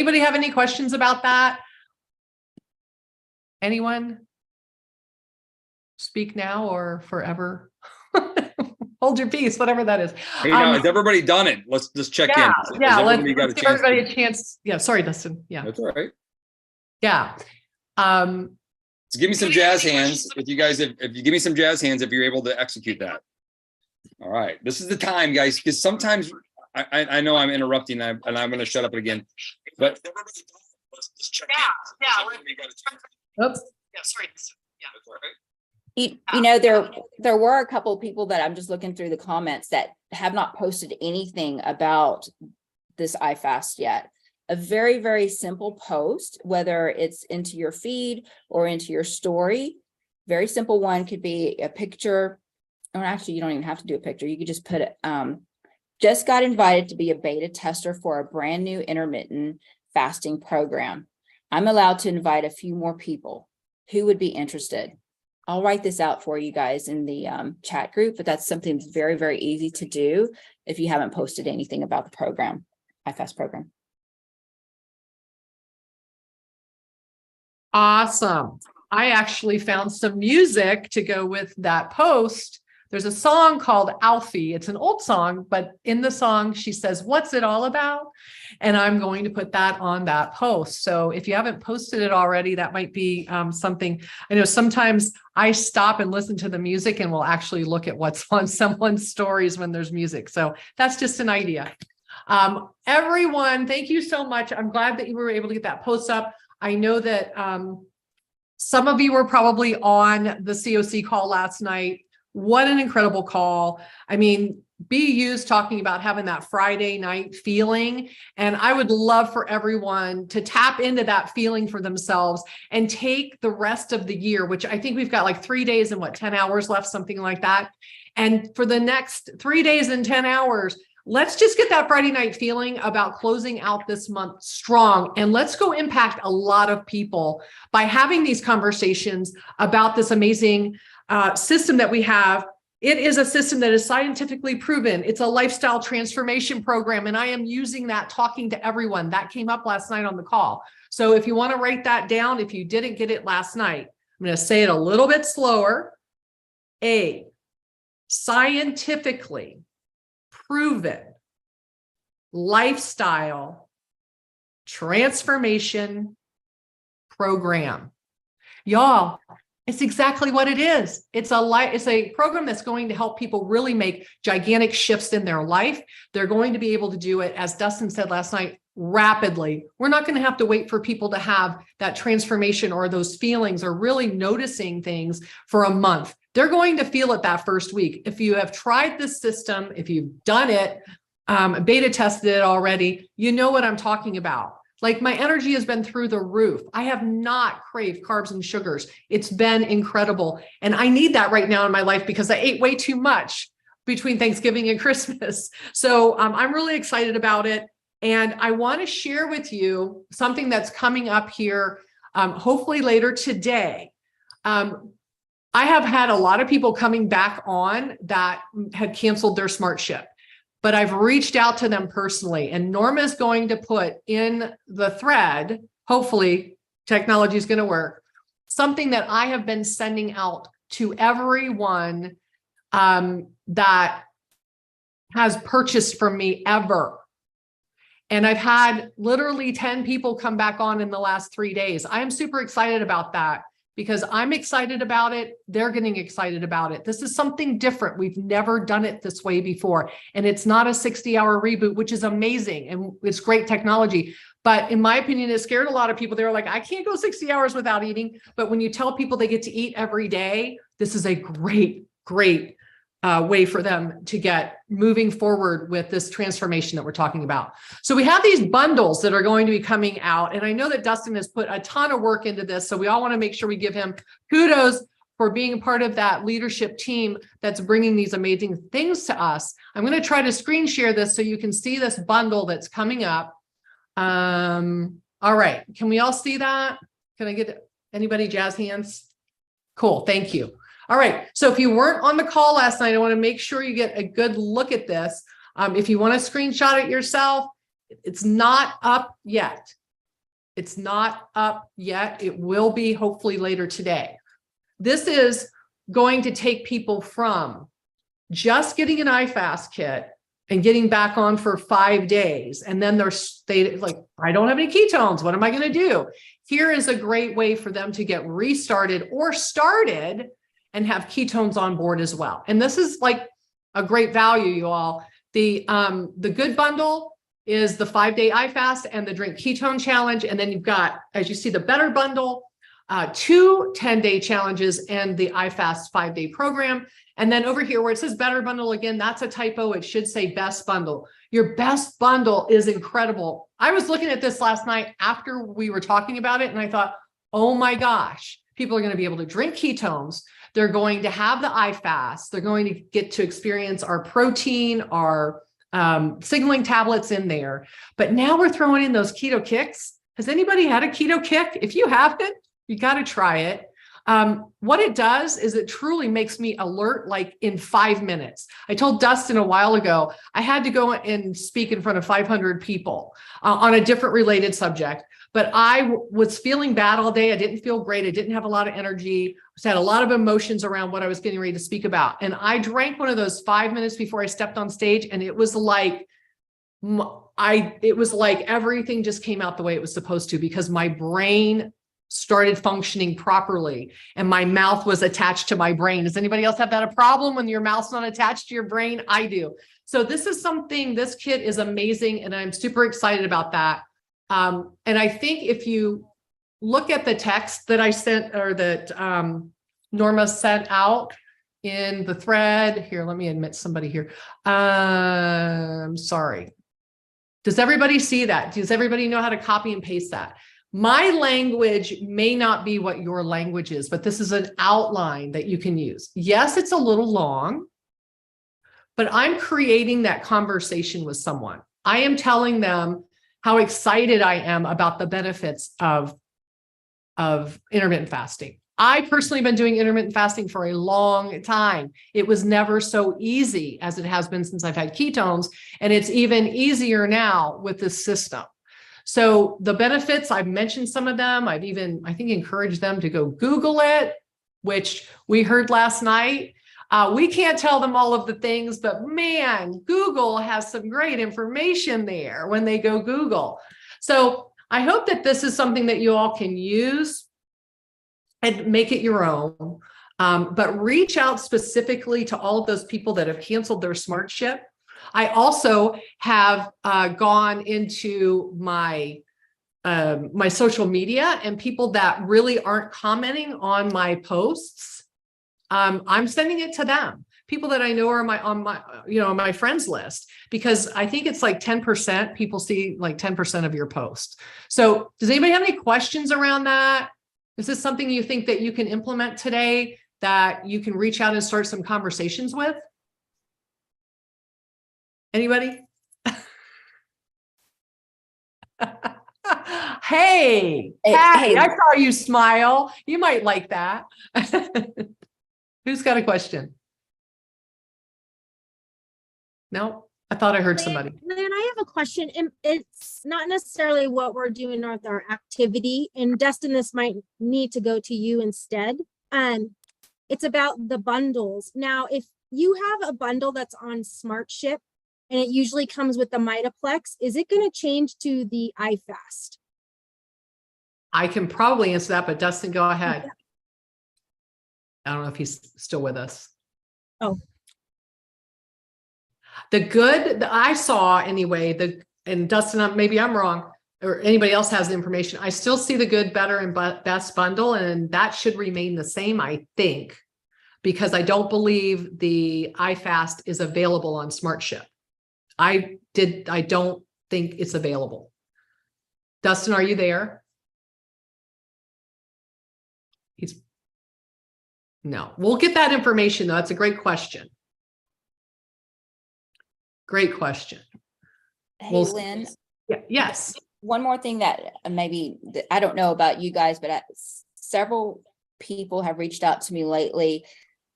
Anybody have any questions about that? Anyone? Speak now or forever. Hold your peace, whatever that is. Hey, now, has everybody done it? Let's just check in. Yeah, let's give everybody a chance. Yeah, sorry, Dustin. Yeah. That's all right. Yeah. So give me some jazz hands. If you give me some jazz hands, if you're able to execute that. All right. This is the time, guys, because sometimes I know I'm interrupting and I'm going to shut up again. But let's just check in. Oops. Yeah, sorry. Yeah. That's all right. You know, there were a couple of people that I'm just looking through the comments that have not posted anything about this iFast yet. A very, very simple post, whether it's into your feed or into your story. Very simple one could be a picture. Or actually, you don't even have to do a picture. You could just put it, just got invited to be a beta tester for a brand new intermittent fasting program. I'm allowed to invite a few more people. Who would be interested? I'll write this out for you guys in the chat group, but that's something very, very easy to do if you haven't posted anything about the program, iFast program. Awesome. I actually found some music to go with that post. There's a song called Alfie. It's an old song, but in the song, she says, "What's it all about?" And I'm going to put that on that post. So if you haven't posted it already, that might be something. I know sometimes I stop and listen to the music and will actually look at what's on someone's stories when there's music. So that's just an idea. Everyone, thank you so much. I'm glad that you were able to get that post up. I know that some of you were probably on the COC call last night. What an incredible call. I mean, BU's talking about having that Friday night feeling. And I would love for everyone to tap into that feeling for themselves and take the rest of the year, which I think we've got like 3 days and 10 hours left, something like that. And for the next 3 days and 10 hours, let's just get that Friday night feeling about closing out this month strong. And let's go impact a lot of people by having these conversations about this amazing system that we have. It is a system that is scientifically proven. It's a lifestyle transformation program. And I am using that, talking to everyone. That came up last night on the call. So if you want to write that down, if you didn't get it last night, I'm going to say it a little bit slower. A scientifically proven lifestyle transformation program. Y'all, it's exactly what it is. It's a program that's going to help people really make gigantic shifts in their life. They're going to be able to do it, as Dustin said last night, rapidly. We're not going to have to wait for people to have that transformation or those feelings or really noticing things for a month. They're going to feel it that first week. If you have tried this system, if you've done it, beta tested it already, you know what I'm talking about. Like, my energy has been through the roof. I have not craved carbs and sugars. It's been incredible. And I need that right now in my life because I ate way too much between Thanksgiving and Christmas. So I'm really excited about it. And I want to share with you something that's coming up here, hopefully later today. I have had a lot of people coming back on that had canceled their Smart Ship, but I've reached out to them personally, and Norma is going to put in the thread, hopefully technology is going to work, something that I have been sending out to everyone that has purchased from me ever. And I've had literally 10 people come back on in the last 3 days. I am super excited about that because I'm excited about it. They're getting excited about it. This is something different. We've never done it this way before. And it's not a 60-hour reboot, which is amazing. And it's great technology. But in my opinion, it scared a lot of people. They were like, I can't go 60 hours without eating. But when you tell people they get to eat every day, this is a great, great way for them to get moving forward with this transformation that we're talking about. So we have these bundles that are going to be coming out. And I know that Dustin has put a ton of work into this. So we all want to make sure we give him kudos for being a part of that leadership team that's bringing these amazing things to us. I'm going to try to screen share this so you can see this bundle that's coming up. All right. Can we all see that? Can I get anybody jazz hands? Cool. Thank you. All right. So if you weren't on the call last night, I want to make sure you get a good look at this. If you want to screenshot it yourself, it's not up yet. It's not up yet. It will be hopefully later today. This is going to take people from just getting an iFast kit and getting back on for 5 days. And then they like, I don't have any ketones. What am I going to do? Here is a great way for them to get restarted or started and have ketones on board as well. And this is like a great value, you all. The good bundle is the 5-day iFast and the drink ketone challenge. And then you've got, as you see, the better bundle, 2 10-day challenges and the iFast 5-day program. And then over here where it says better bundle, again, that's a typo. It should say best bundle. Your best bundle is incredible. I was looking at this last night after we were talking about it, and I thought, oh my gosh, people are going to be able to drink ketones. They're going to have the iFast. They're going to get to experience our protein, our signaling tablets in there. But now we're throwing in those keto kicks. Has anybody had a keto kick? If you haven't, you got to try it. What it does is it truly makes me alert like in 5 minutes. I told Dustin a while ago, I had to go and speak in front of 500 people on a different related subject, but I was feeling bad all day. I didn't feel great. I didn't have a lot of energy. I had a lot of emotions around what I was getting ready to speak about. And I drank one of those 5 minutes before I stepped on stage. And it was like, everything just came out the way it was supposed to, because my brain started functioning properly and my mouth was attached to my brain. Does anybody else have that a problem when your mouth's not attached to your brain? I do. So this is something, this kit is amazing. And I'm super excited about that. And I think if you look at the text that I sent, or that Norma sent out in the thread here, let me admit somebody here. I'm sorry. Does everybody see that? Does everybody know how to copy and paste that? My language may not be what your language is, but this is an outline that you can use. Yes, it's a little long, but I'm creating that conversation with someone. I am telling them how excited I am about the benefits of intermittent fasting. I personally have been doing intermittent fasting for a long time. It was never so easy as it has been since I've had ketones, and it's even easier now with this system. So the benefits, I've mentioned some of them. I've even, I think, encouraged them to go Google it, which we heard last night. We can't tell them all of the things, but man, Google has some great information there when they go Google. So I hope that this is something that you all can use and make it your own, but reach out specifically to all of those people that have canceled their Smart Ship. I also have gone into my my social media, and people that really aren't commenting on my posts, I'm sending it to them. People that I know are on my friends list, because I think it's like 10%. People see like 10% of your posts. So does anybody have any questions around that? Is this something you think that you can implement today, that you can reach out and start some conversations with? Anybody? Hey, Patty, I saw you smile. You might like that. Who's got a question? No, I thought I heard somebody. Lynn, I have a question, and it's not necessarily what we're doing with our activity. And Dustin, this might need to go to you instead. It's about the bundles. Now, if you have a bundle that's on Smart Ship, and it usually comes with the Mitoplex, is it going to change to the iFast? I can probably answer that, but Dustin, go ahead. I don't know if he's still with us. Oh. The good that I saw anyway, and Dustin, maybe I'm wrong, or anybody else has the information. I still see the good, better, and best bundle, and that should remain the same, I think, because I don't believe the iFast is available on Smart Ship. I don't think it's available. Dustin, are you there? No. We'll get that information though. That's a great question. Great question. Hey, Lynn. Yeah, yes. One more thing that maybe, I don't know about you guys, but several people have reached out to me lately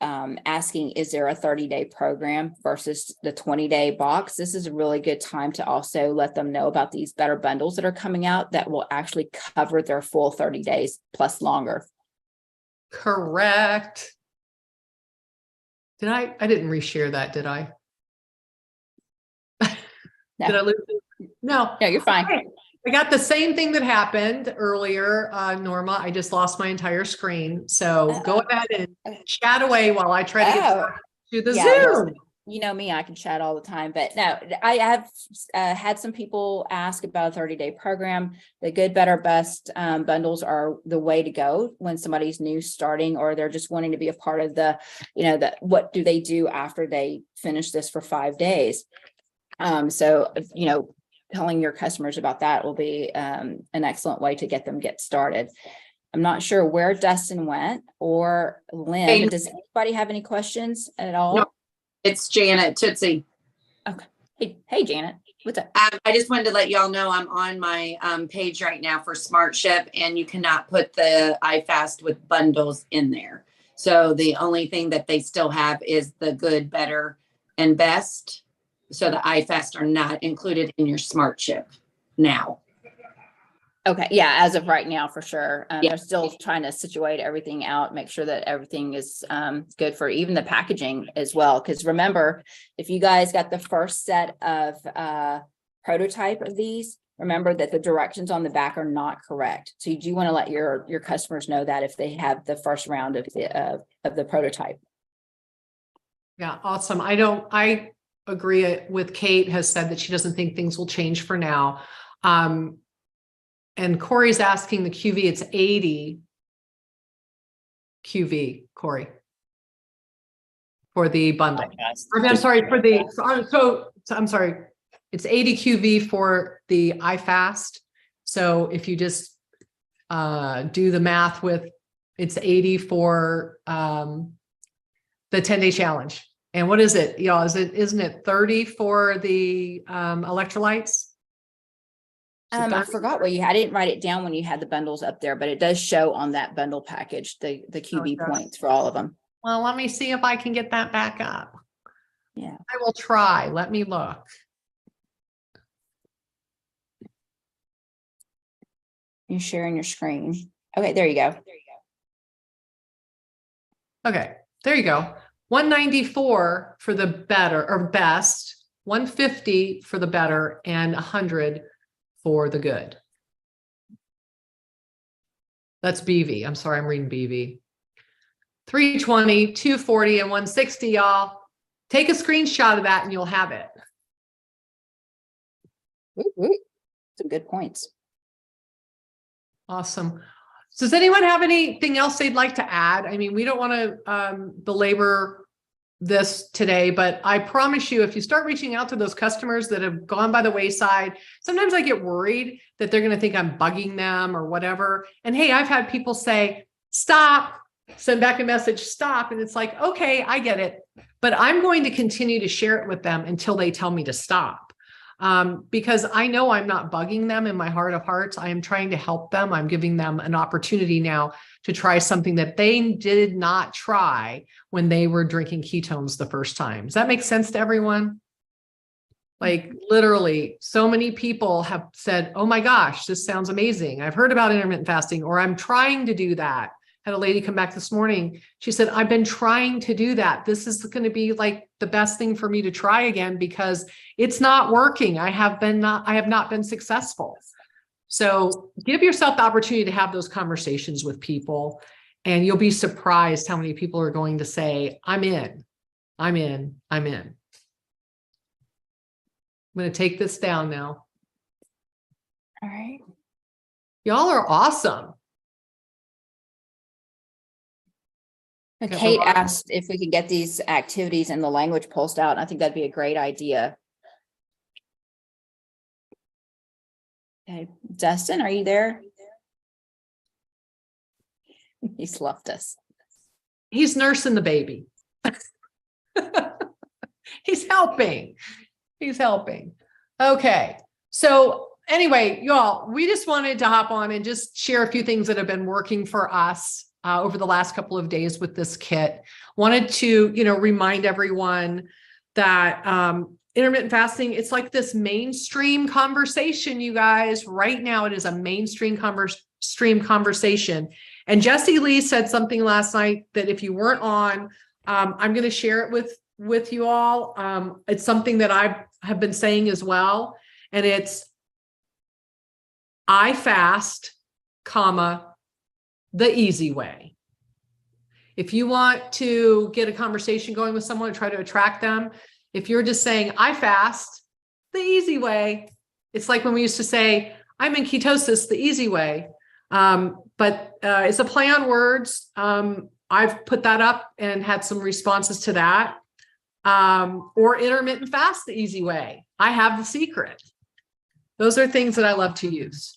asking, is there a 30-day program versus the 20-day box? This is a really good time to also let them know about these better bundles that are coming out that will actually cover their full 30 days plus longer. Correct. I didn't reshare that, did I? No. Did I lose it? No. No, you're fine. Okay. I got the same thing that happened earlier, Norma. I just lost my entire screen. So go ahead and chat away while I try to get to the Zoom. You know me, I can chat all the time, but no, I have had some people ask about a 30-day program. The good, better, best bundles are the way to go when somebody's new starting, or they're just wanting to be a part of the, what do they do after they finish this for 5 days? So, telling your customers about that will be an excellent way to get started. I'm not sure where Dustin went or Lynn. Hey. Does anybody have any questions at all? No. It's Janet Tootsie. Hey, Janet, what's up? I just wanted to let y'all know I'm on my page right now for Smart Ship, and you cannot put the iFast with bundles in there. So the only thing that they still have is the good, better, and best. So the iFast are not included in your Smart Ship now. Okay, yeah, as of right now, for sure. Yeah. They're still trying to situate everything out, make sure that everything is good for even the packaging as well. Because remember, if you guys got the first set of prototype of these, remember that the directions on the back are not correct. So you do want to let your customers know that if they have the first round of the prototype. Yeah, awesome. I agree with Kate has said that she doesn't think things will change for now. And Corey's asking the QV, it's 80 QV, Corey, for the bundle. I'm sorry, for the, so I'm sorry, it's 80 QV for the iFast. So if you just do the math with, it's 80 for the 10-day challenge. And what is it? Y'all, isn't it 30 for the electrolytes? I forgot what I didn't write it down when you had the bundles up there, but it does show on that bundle package, the QB points for all of them. Well, let me see if I can get that back up. Yeah. I will try. Let me look. You're sharing your screen. Okay, there you go. Okay, there you go. 194 for the better or best, 150 for the better, and 100 for the good. That's BV. I'm sorry, I'm reading BV. 320, 240, and 160, y'all. Take a screenshot of that and you'll have it. Some good points. Awesome. So does anyone have anything else they'd like to add? I mean, we don't want to belabor this today, but I promise you, if you start reaching out to those customers that have gone by the wayside, sometimes I get worried that they're going to think I'm bugging them or whatever. And hey, I've had people say, stop, send back a message, stop. And it's like, okay, I get it, but I'm going to continue to share it with them until they tell me to stop. Because I know I'm not bugging them in my heart of hearts. I am trying to help them. I'm giving them an opportunity now to try something that they did not try when they were drinking ketones the first time. Does that make sense to everyone? Like literally, so many people have said, oh my gosh, this sounds amazing. I've heard about intermittent fasting, or I'm trying to do that. Had a lady come back this morning. She said, I've been trying to do that. This is going to be like the best thing for me to try again because it's not working. I have not been successful. So give yourself the opportunity to have those conversations with people, and you'll be surprised how many people are going to say, I'm in. I'm going to take this down now. All right. Y'all are awesome. Kate asked if we could get these activities in the language post out. I think that'd be a great idea. Okay, Dustin, are you there? He's left us. He's nursing the baby. He's helping. Okay. So anyway, y'all, we just wanted to hop on and just share a few things that have been working for us. over the last couple of days with this kit. Wanted to, remind everyone that intermittent fasting, it's like this mainstream conversation, you guys. Right now, it is a mainstream conversation. And Jessie Lee said something last night that if you weren't on, I'm going to share it with you all. It's something that I have been saying as well. And it's, I fast, the easy way. If you want to get a conversation going with someone and try to attract them, if you're just saying, I fast, the easy way, it's like when we used to say, I'm in ketosis, the easy way. But it's a play on words. I've put that up and had some responses to that. Or intermittent fast, the easy way. I have the secret. Those are things that I love to use.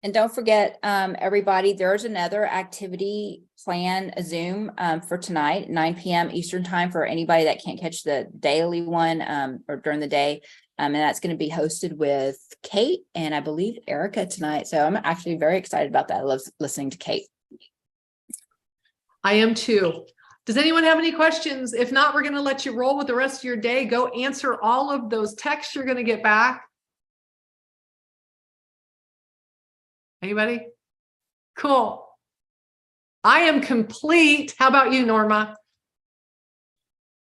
And don't forget, everybody, there's another activity plan, a Zoom for tonight, 9 p.m. Eastern time for anybody that can't catch the daily one or during the day. And that's going to be hosted with Kate and I believe Erica tonight. So I'm actually very excited about that. I love listening to Kate. I am too. Does anyone have any questions? If not, we're going to let you roll with the rest of your day. Go answer all of those texts you're going to get back. Anybody? Cool. I am complete. How about you, Norma?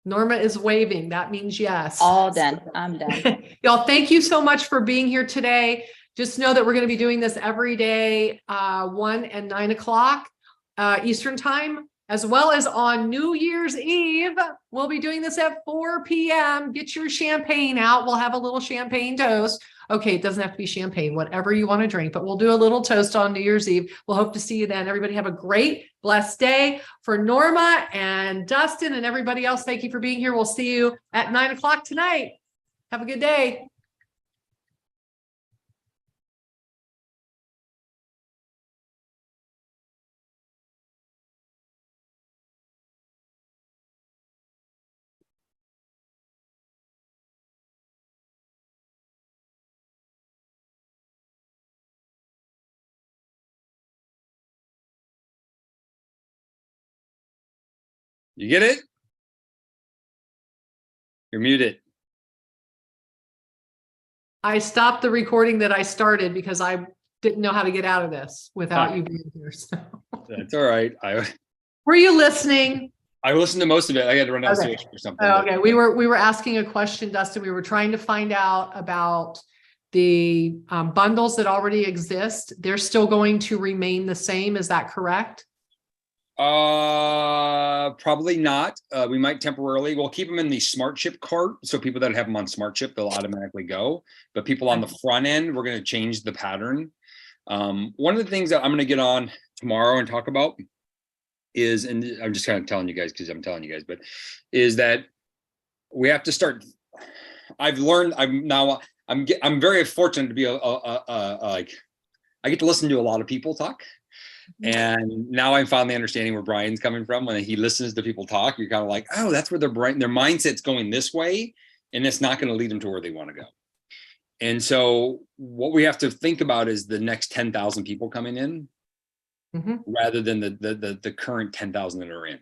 Norma is waving. That means yes. All done. I'm done. Y'all, thank you so much for being here today. Just know that we're going to be doing this every day, 1 and 9 o'clock Eastern time, as well as on New Year's Eve. We'll be doing this at 4 p.m. Get your champagne out. We'll have a little champagne toast. Okay, it doesn't have to be champagne, whatever you want to drink, but we'll do a little toast on New Year's Eve. We'll hope to see you then. Everybody have a great, blessed day. For Norma and Dustin and everybody else, thank you for being here. We'll see you at 9 o'clock tonight. Have a good day. You get it? You're muted. I stopped the recording that I started because I didn't know how to get out of this without you being here. So. That's all right. Were you listening? I listened to most of it. I had to run downstairs or something. Okay. We were asking a question, Dustin. We were trying to find out about the bundles that already exist. They're still going to remain the same. Is that correct? Probably not. We might temporarily. We'll keep them in the smart chip cart. So people that have them on smart chip, they'll automatically go. But people on the front end, we're going to change the pattern. One of the things that I'm going to get on tomorrow and talk about is, and I'm just kind of telling you guys because I'm telling you guys, but is that we have to start. I've learned. I'm very fortunate to be like I get to listen to a lot of people talk. And now I'm finally understanding where Brian's coming from. When he listens to people talk, you're kind of like, oh, that's where their mindset's going this way, and it's not going to lead them to where they want to go. And so what we have to think about is the next 10,000 people coming in, rather than the current 10,000 that are in.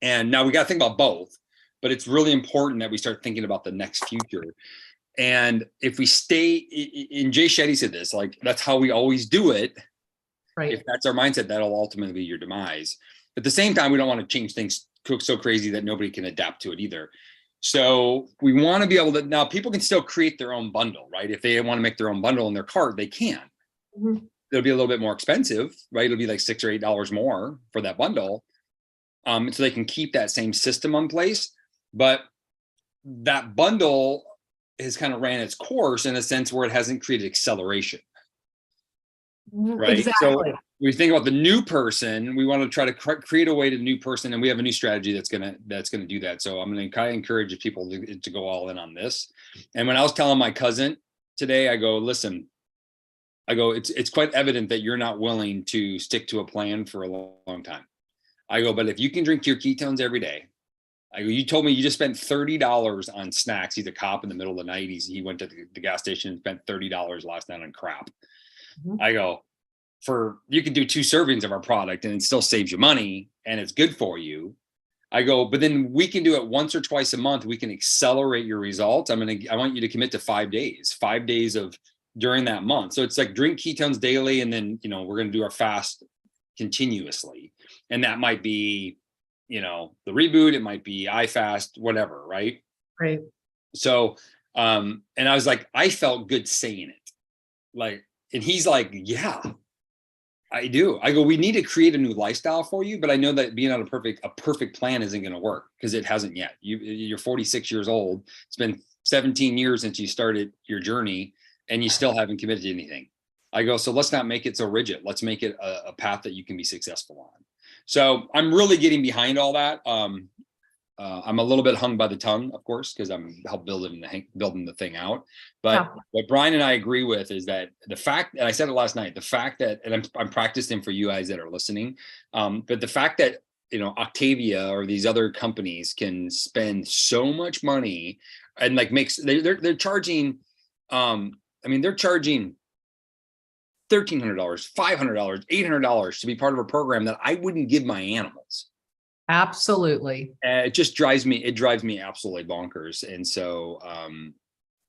And now we got to think about both, but it's really important that we start thinking about the next future. And if we stay, and Jay Shetty said this, like, that's how we always do it. Right. If that's our mindset, that'll ultimately be your demise. At the same time, we don't want to change things so crazy that nobody can adapt to it either. So we want to be able to, now people can still create their own bundle, right? If they want to make their own bundle in their cart, they can. It'll be a little bit more expensive, right? It'll be like $6 or $8 more for that bundle. So they can keep that same system in place. But that bundle has kind of ran its course in a sense where it hasn't created acceleration. Right. Exactly. So we think about the new person, we want to try to create a way to new person, and we have a new strategy that's gonna do that. So I'm gonna kind of encourage people to go all in on this. And when I was telling my cousin today, I go, listen, it's quite evident that you're not willing to stick to a plan for a long time. I go, but if you can drink your ketones every day, I go, you told me you just spent $30 on snacks. He's a cop in the middle of the night. He went to the gas station and spent $30 last night on crap. I go, you can do 2 servings of our product and it still saves you money and it's good for you. I go, but then we can do it once or twice a month. We can accelerate your results. I want you to commit to 5 days of during that month. So it's like drink ketones daily. And then, we're going to do our fast continuously. And that might be, the reboot, it might be iFast, whatever. Right. Right. So, and I was like, I felt good saying it. Like, and he's like, yeah, I do. I go, we need to create a new lifestyle for you, but I know that being on a perfect plan isn't going to work because it hasn't yet. You're 46 years old. It's been 17 years since you started your journey and you still haven't committed to anything. I go, so let's not make it so rigid. Let's make it a path that you can be successful on. So I'm really getting behind all that. I'm a little bit hung by the tongue, of course, because I'm helping building the thing out. But what Brian and I agree with is that the fact, and I said it last night, the fact that, and I'm practicing for you guys that are listening, but the fact that, Octavia or these other companies can spend so much money and like they're charging, they're charging $1,300, $500, $800 to be part of a program that I wouldn't give my animals. Absolutely. It just drives me absolutely bonkers. And so,